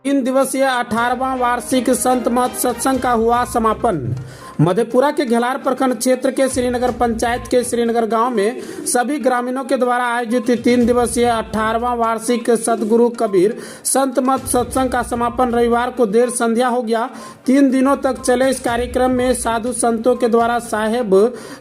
तीन दिवसीय 18वां वार्षिक संत मत सत्संग का हुआ समापन। मधेपुरा के घेलार प्रखंड क्षेत्र के श्रीनगर पंचायत के श्रीनगर गांव में सभी ग्रामीणों के द्वारा आयोजित 3 दिवसीय 18वां वार्षिक सदगुरु कबीर संत मत सत्संग का समापन रविवार को देर संध्या हो गया। 3 दिनों तक चले इस कार्यक्रम में साधु संतों के द्वारा साहेब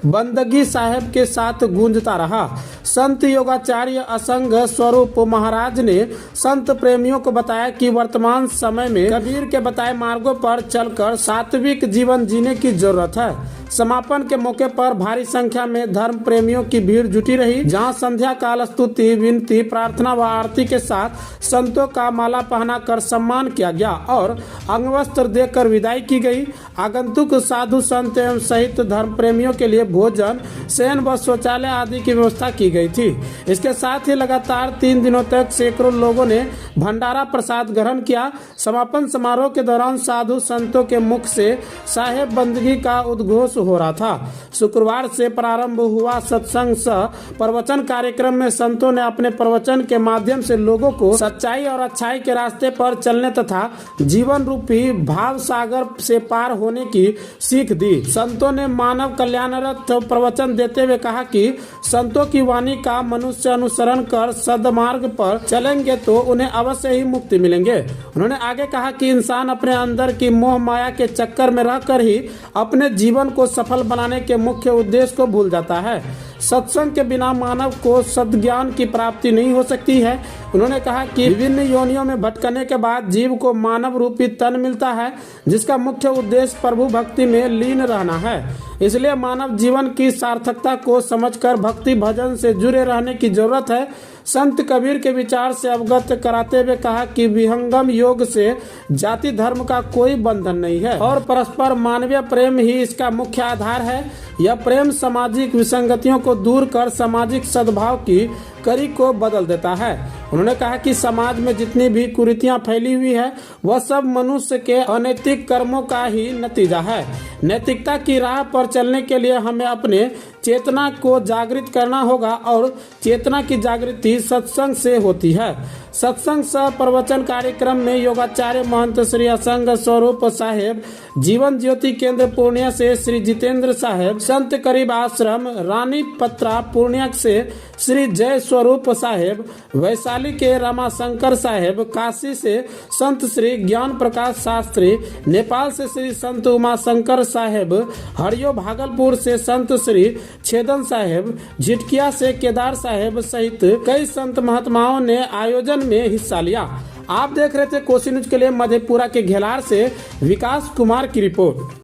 बंदगी साहेब के साथ गूंजता रहा। संत योगाचार्य असंग स्वरूप महाराज ने संत प्रेमियों को बताया कि वर्तमान समय में कबीर के बताए मार्गों पर चलकर सात्विक जीवन जीने की जरूरत है। समापन के मौके पर भारी संख्या में धर्म प्रेमियों की भीड़ जुटी रही, जहां संध्या काल स्तुति विनती प्रार्थना व आरती के साथ संतों का माला पहनाकर सम्मान किया गया और अंगवस्त्र देकर विदाई की गई। आगंतुक साधु संत एवं सहित धर्म प्रेमियों के लिए भोजन शयन व शौचालय आदि की व्यवस्था की गई थी। इसके साथ ही लगातार 3 दिनों तक सैकड़ों लोगों ने भंडारा प्रसाद ग्रहण किया। समापन समारोह के दौरान साधु संतों के मुख से साहेब बंदगी का उद्घोष हो रहा था। शुक्रवार से प्रारंभ हुआ सत्संग सह प्रवचन कार्यक्रम में संतों ने अपने प्रवचन के माध्यम से लोगों को सच्चाई और अच्छाई के रास्ते पर चलने तथा जीवन रूपी भाव सागर से पार होने की सीख दी। संतों ने मानव कल्याणरत प्रवचन देते हुए कहा कि संतों की वाणी का मनुष्य अनुसरण कर सदमार्ग पर चलेंगे तो उन्हें अवश्य ही मुक्ति मिलेंगे। उन्होंने आगे कहा कि इंसान अपने अंदर की मोह माया के चक्कर में रहकर ही अपने जीवन को सफल बनाने के मुख्य उद्देश्य को भूल जाता है। सत्संग के बिना मानव को सद्ज्ञान की प्राप्ति नहीं हो सकती है। उन्होंने कहा कि विभिन्न योनियों में भटकने के बाद जीव को मानव रूपी तन मिलता है, जिसका मुख्य उद्देश्य प्रभु भक्ति में लीन रहना है। इसलिए मानव जीवन की सार्थकता को समझकर भक्ति भजन से जुड़े रहने की जरूरत है। संत कबीर के विचार से अवगत कराते हुए कहा कि विहंगम योग से जाति धर्म का कोई बंधन नहीं है और परस्पर मानवीय प्रेम ही इसका मुख्य आधार है। यह प्रेम सामाजिक विसंगतियों को दूर कर सामाजिक सद्भाव की कड़ी को बदल देता है। उन्होंने कहा कि समाज में जितनी भी कुरीतियां फैली हुई है वह सब मनुष्य के अनैतिक कर्मों का ही नतीजा है। नैतिकता की राह पर चलने के लिए हमें अपने चेतना को जागृत करना होगा और चेतना की जागृति सत्संग से होती है। सत्संग सह प्रवचन कार्यक्रम में योगाचार्य महंत श्री असंग स्वरूप साहेब, जीवन ज्योति केंद्र पूर्णिया से श्री जितेंद्र साहेब, संत करीब आश्रम रानी पत्रा पूर्णिया से श्री जय स्वरूप साहेब, वैशाली के रमाशंकर साहेब, काशी से संत श्री ज्ञान प्रकाश शास्त्री, नेपाल से श्री संत उमा शंकर साहेब, हरियो भागलपुर से संत श्री छेदन साहेब, झिटकिया से केदार साहेब सहित कई संत महात्माओं ने आयोजन में हिस्सा लिया। आप देख रहे थे कोसी न्यूज के लिए मधेपुरा के घेलार से विकास कुमार की रिपोर्ट।